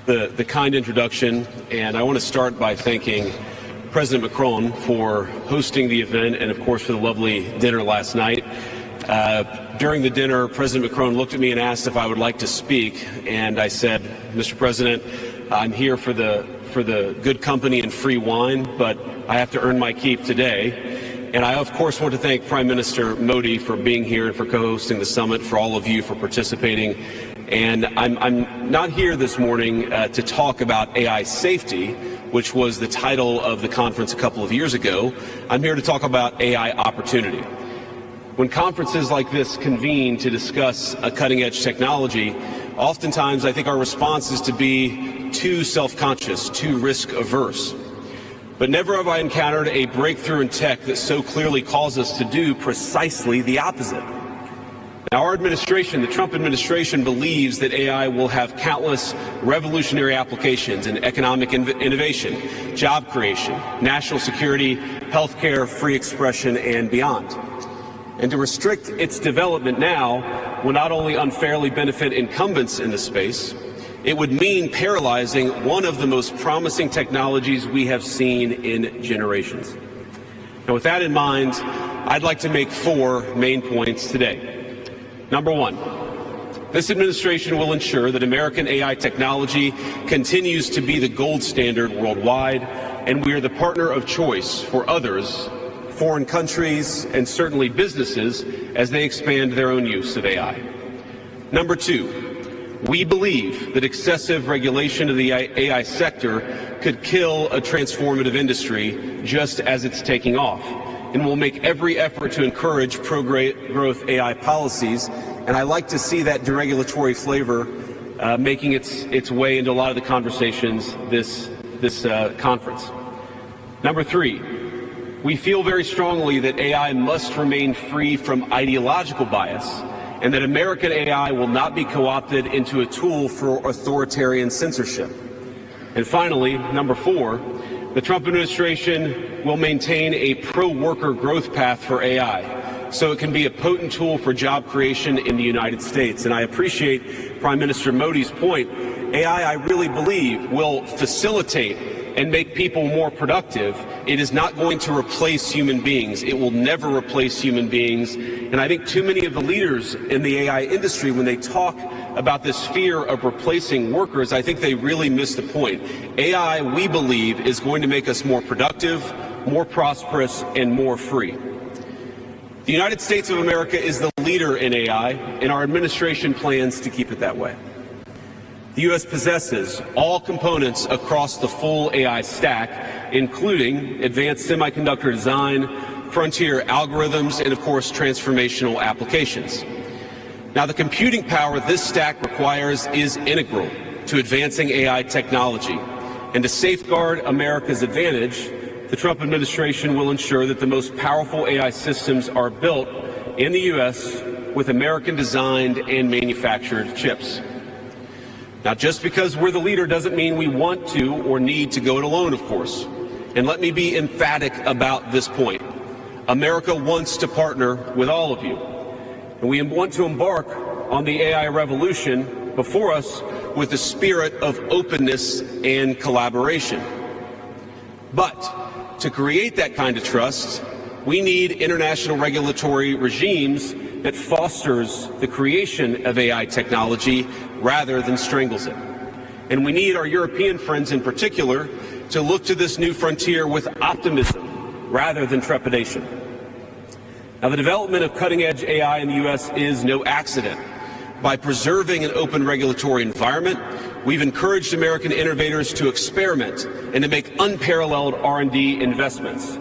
the kind introduction, and I want to start by thanking President Macron for hosting the event and, of course, for the lovely dinner last night. During the dinner, President Macron looked at me and asked if I would like to speak, and I said, Mr. President, I'm here for the good company and free wine, but I have to earn my keep today. And I, of course, want to thank Prime Minister Modi for being here and for co-hosting the summit, for all of you for participating. And I'm not here this morning to talk about AI safety, which was the title of the conference a couple of years ago. I'm here to talk about AI opportunity. When conferences like this convene to discuss a cutting-edge technology, oftentimes I think our response is to be too self-conscious, too risk-averse. But never have I encountered a breakthrough in tech that so clearly calls us to do precisely the opposite. Now, our administration, the Trump administration, believes that AI will have countless revolutionary applications in economic innovation, job creation, national security, healthcare, free expression, and beyond. And to restrict its development now will not only unfairly benefit incumbents in the space, it would mean paralyzing one of the most promising technologies we have seen in generations. Now, with that in mind, I'd like to make 4 main points today. Number 1, this administration will ensure that American AI technology continues to be the gold standard worldwide, and we are the partner of choice for others, foreign countries, and certainly businesses as they expand their own use of AI. Number 2, we believe that excessive regulation of the AI sector could kill a transformative industry just as it's taking off, and will make every effort to encourage pro-growth AI policies. And I like to see that deregulatory flavor making its way into a lot of the conversations this conference. Number 3, we feel very strongly that AI must remain free from ideological bias, and that American AI will not be co-opted into a tool for authoritarian censorship. And finally, number 4, the Trump administration will maintain a pro-worker growth path for AI, so it can be a potent tool for job creation in the United States. And I appreciate Prime Minister Modi's point. AI, I really believe, will facilitate and make people more productive. It is not going to replace human beings. It will never replace human beings. And I think too many of the leaders in the AI industry, when they talk about this fear of replacing workers, I think they really miss the point. AI, we believe, is going to make us more productive, more prosperous, and more free. The United States of America is the leader in AI, and our administration plans to keep it that way. The U.S. possesses all components across the full AI stack, including advanced semiconductor design, frontier algorithms, and, of course, transformational applications. Now, the computing power this stack requires is integral to advancing AI technology. And to safeguard America's advantage, the Trump administration will ensure that the most powerful AI systems are built in the U.S. with American-designed and manufactured chips. Now, just because we're the leader doesn't mean we want to or need to go it alone, of course. And let me be emphatic about this point. America wants to partner with all of you. And we want to embark on the AI revolution before us with a spirit of openness and collaboration. But to create that kind of trust, we need international regulatory regimes that fosters the creation of AI technology rather than strangles it. And we need our European friends in particular to look to this new frontier with optimism rather than trepidation. Now, the development of cutting-edge AI in the U.S. is no accident. By preserving an open regulatory environment, we've encouraged American innovators to experiment and to make unparalleled R&D investments.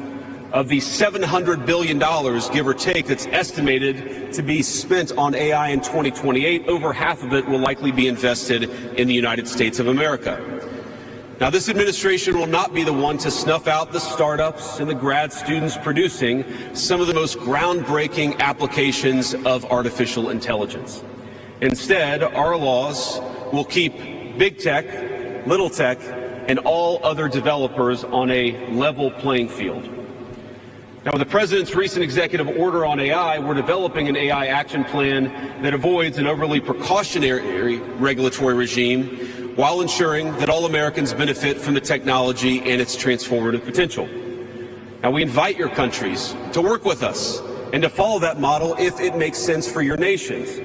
Of the $700 billion, give or take, that's estimated to be spent on AI in 2028, over half of it will likely be invested in the United States of America. Now, this administration will not be the one to snuff out the startups and the grad students producing some of the most groundbreaking applications of artificial intelligence. Instead, our laws will keep big tech, little tech, and all other developers on a level playing field. Now, with the President's recent executive order on AI, we're developing an AI action plan that avoids an overly precautionary regulatory regime while ensuring that all Americans benefit from the technology and its transformative potential. Now, we invite your countries to work with us and to follow that model if it makes sense for your nations.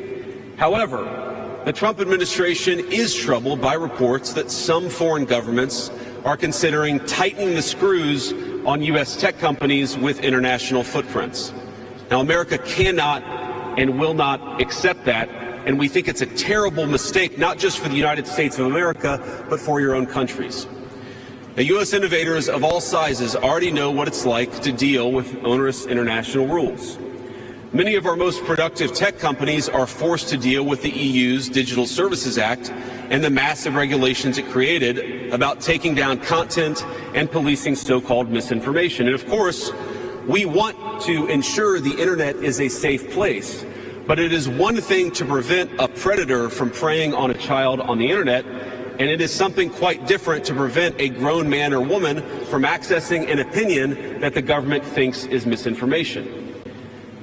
However, the Trump administration is troubled by reports that some foreign governments are considering tightening the screws on U.S. tech companies with international footprints. Now, America cannot and will not accept that, and we think it's a terrible mistake, not just for the United States of America, but for your own countries. Now, U.S. innovators of all sizes already know what it's like to deal with onerous international rules. Many of our most productive tech companies are forced to deal with the EU's Digital Services Act and the massive regulations it created about taking down content and policing so-called misinformation. And of course, we want to ensure the internet is a safe place, but it is one thing to prevent a predator from preying on a child on the internet, and it is something quite different to prevent a grown man or woman from accessing an opinion that the government thinks is misinformation.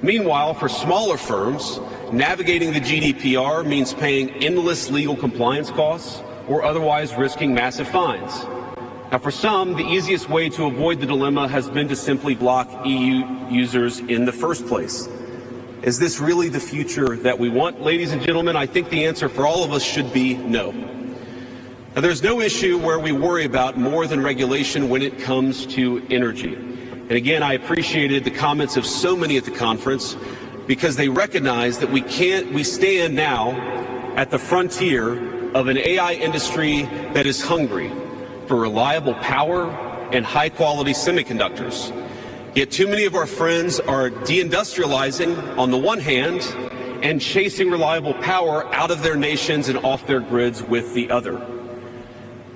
Meanwhile, for smaller firms, navigating the GDPR means paying endless legal compliance costs or otherwise risking massive fines. Now, for some, the easiest way to avoid the dilemma has been to simply block EU users in the first place. Is this really the future that we want? Ladies and gentlemen, I think the answer for all of us should be no. Now, there's no issue where we worry about more than regulation when it comes to energy. And again, I appreciated the comments of so many at the conference because they recognize that we stand now at the frontier of an AI industry that is hungry for reliable power and high-quality semiconductors. Yet too many of our friends are deindustrializing on the one hand and chasing reliable power out of their nations and off their grids with the other.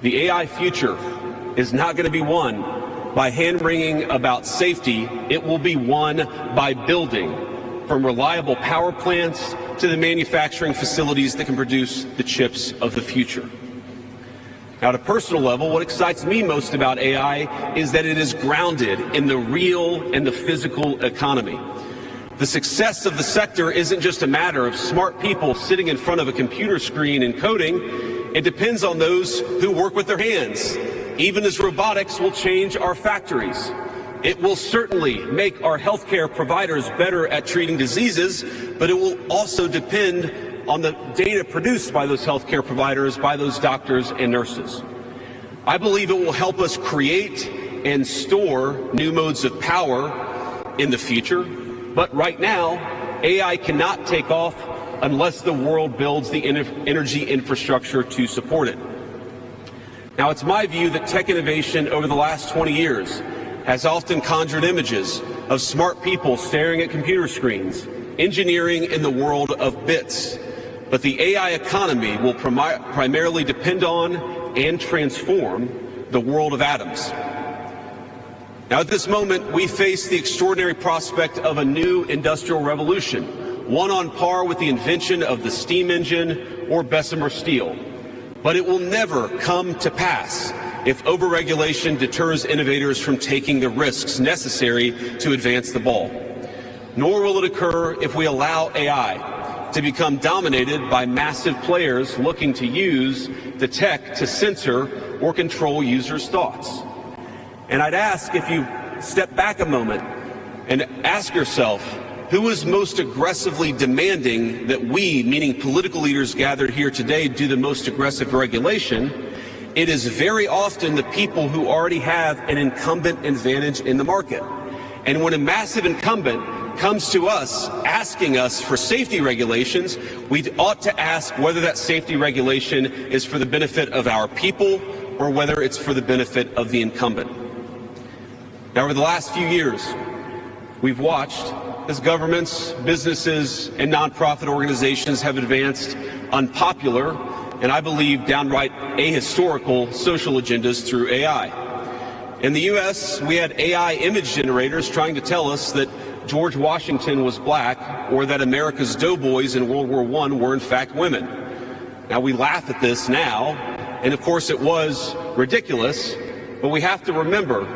The AI future is not going to be won by hand-wringing about safety. It will be won by building, from reliable power plants to the manufacturing facilities that can produce the chips of the future. Now, at a personal level, what excites me most about AI is that it is grounded in the real and the physical economy. The success of the sector isn't just a matter of smart people sitting in front of a computer screen and coding. It depends on those who work with their hands. Even as robotics will change our factories, it will certainly make our healthcare providers better at treating diseases, but it will also depend on the data produced by those healthcare providers, by those doctors and nurses. I believe it will help us create and store new modes of power in the future, but right now, AI cannot take off unless the world builds the energy infrastructure to support it. Now, it's my view that tech innovation over the last 20 years has often conjured images of smart people staring at computer screens, engineering in the world of bits. But the AI economy will primarily depend on and transform the world of atoms. Now, at this moment, we face the extraordinary prospect of a new industrial revolution, one on par with the invention of the steam engine or Bessemer steel. But it will never come to pass if overregulation deters innovators from taking the risks necessary to advance the ball. Nor will it occur if we allow AI to become dominated by massive players looking to use the tech to censor or control users' thoughts. And I'd ask if you step back a moment and ask yourself, who is most aggressively demanding that we, meaning political leaders gathered here today, do the most aggressive regulation? It is very often the people who already have an incumbent advantage in the market. And when a massive incumbent comes to us asking us for safety regulations, we ought to ask whether that safety regulation is for the benefit of our people or whether it's for the benefit of the incumbent. Now, over the last few years, we've watched as governments, businesses, and nonprofit organizations have advanced unpopular and, I believe, downright ahistorical social agendas through AI. In the U.S., we had AI image generators trying to tell us that George Washington was black or that America's doughboys in World War I were in fact women. Now, we laugh at this now, and of course it was ridiculous, but we have to remember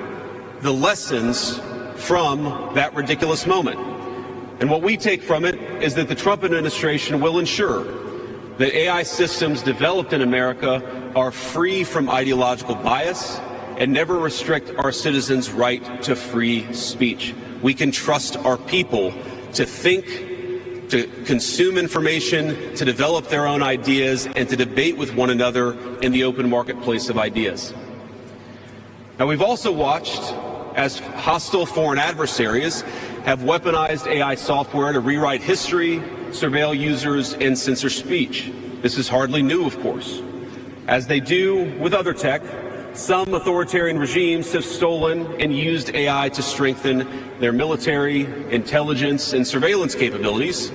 the lessons from that ridiculous moment. And what we take from it is that the Trump administration will ensure that AI systems developed in America are free from ideological bias and never restrict our citizens' right to free speech. We can trust our people to think, to consume information, to develop their own ideas, and to debate with one another in the open marketplace of ideas. Now, we've also watched as hostile foreign adversaries have weaponized AI software to rewrite history, surveil users, and censor speech. This is hardly new, of course. As they do with other tech, some authoritarian regimes have stolen and used AI to strengthen their military, intelligence, and surveillance capabilities,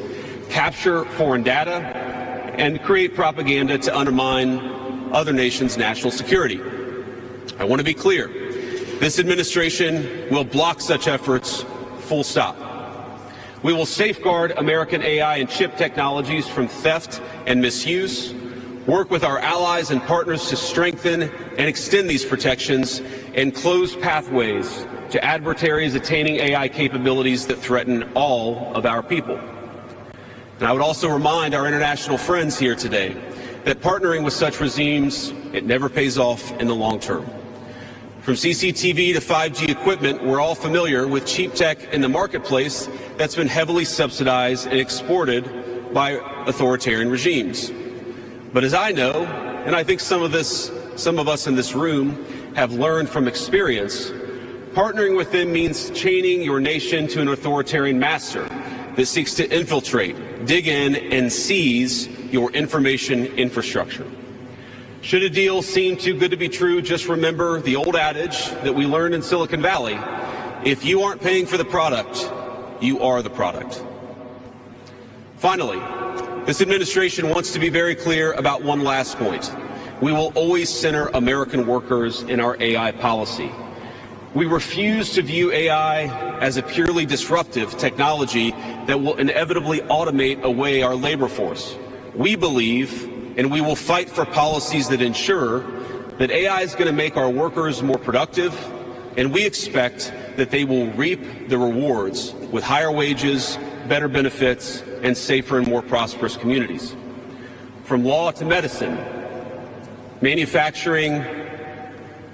capture foreign data, and create propaganda to undermine other nations' national security. I want to be clear. This administration will block such efforts, full stop. We will safeguard American AI and chip technologies from theft and misuse, work with our allies and partners to strengthen and extend these protections, and close pathways to adversaries attaining AI capabilities that threaten all of our people. And I would also remind our international friends here today that partnering with such regimes, it never pays off in the long term. From CCTV to 5G equipment, we're all familiar with cheap tech in the marketplace that's been heavily subsidized and exported by authoritarian regimes. But as I know, and I think some of us in this room have learned from experience, partnering with them means chaining your nation to an authoritarian master that seeks to infiltrate, dig in, and seize your information infrastructure. Should a deal seem too good to be true, just remember the old adage that we learned in Silicon Valley: if you aren't paying for the product, you are the product. Finally, this administration wants to be very clear about one last point. We will always center American workers in our AI policy. We refuse to view AI as a purely disruptive technology that will inevitably automate away our labor force. We believe, and we will fight for policies that ensure that AI is going to make our workers more productive, and we expect that they will reap the rewards with higher wages, better benefits, and safer and more prosperous communities. From law to medicine, manufacturing,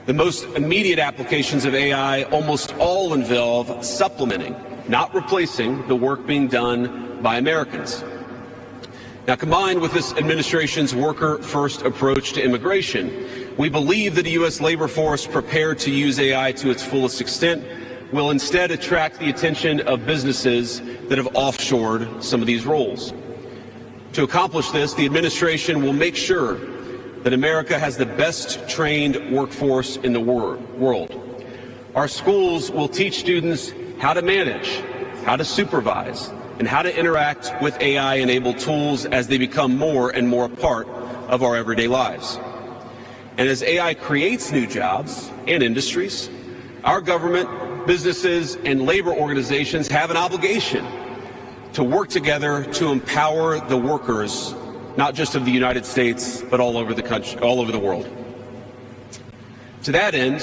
the most immediate applications of AI almost all involve supplementing, not replacing, the work being done by Americans. Now, combined with this administration's worker-first approach to immigration, we believe that a U.S. labor force prepared to use AI to its fullest extent will instead attract the attention of businesses that have offshored some of these roles. To accomplish this, the administration will make sure that America has the best trained workforce in the world. Our schools will teach students how to manage, how to supervise, and how to interact with AI-enabled tools as they become more and more a part of our everyday lives. And as AI creates new jobs and industries, our government, businesses, and labor organizations have an obligation to work together to empower the workers, not just of the United States, but all over the country, all over the world. To that end,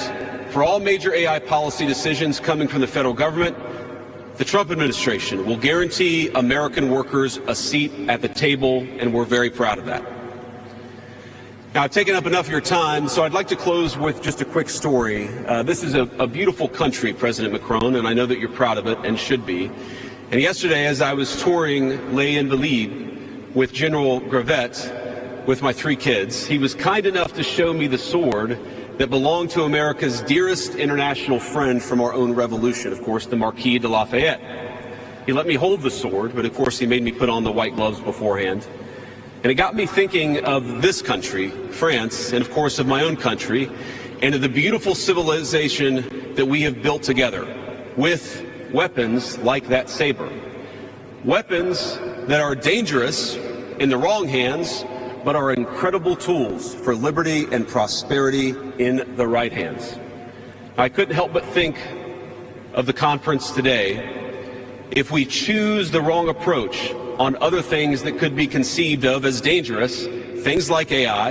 for all major AI policy decisions coming from the federal government, the Trump administration will guarantee American workers a seat at the table, and we're very proud of that. Now, I've taken up enough of your time, so I'd like to close with just a quick story. This is a beautiful country, President Macron, and I know that you're proud of it and should be. And yesterday, as I was touring Les Invalides with General Gravette with my 3 kids, he was kind enough to show me the sword that belonged to America's dearest international friend from our own revolution, of course, the Marquis de Lafayette. He let me hold the sword, but of course he made me put on the white gloves beforehand. And it got me thinking of this country, France, and of course of my own country, and of the beautiful civilization that we have built together with weapons like that saber. Weapons that are dangerous in the wrong hands, but are incredible tools for liberty and prosperity in the right hands. I couldn't help but think of the conference today. If we choose the wrong approach on other things that could be conceived of as dangerous, things like AI,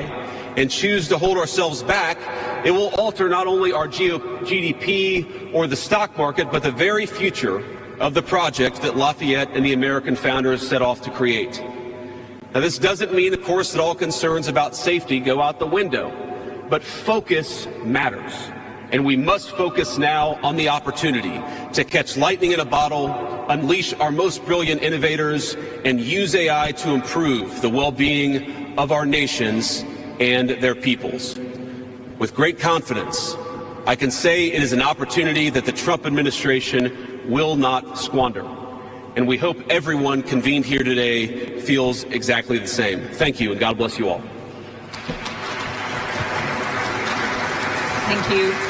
and choose to hold ourselves back, it will alter not only our GDP or the stock market, but the very future of the project that Lafayette and the American founders set off to create. Now, this doesn't mean, of course, that all concerns about safety go out the window, but focus matters. And we must focus now on the opportunity to catch lightning in a bottle, unleash our most brilliant innovators, and use AI to improve the well-being of our nations and their peoples. With great confidence, I can say it is an opportunity that the Trump administration will not squander. And we hope everyone convened here today feels exactly the same. Thank you, and God bless you all. Thank you.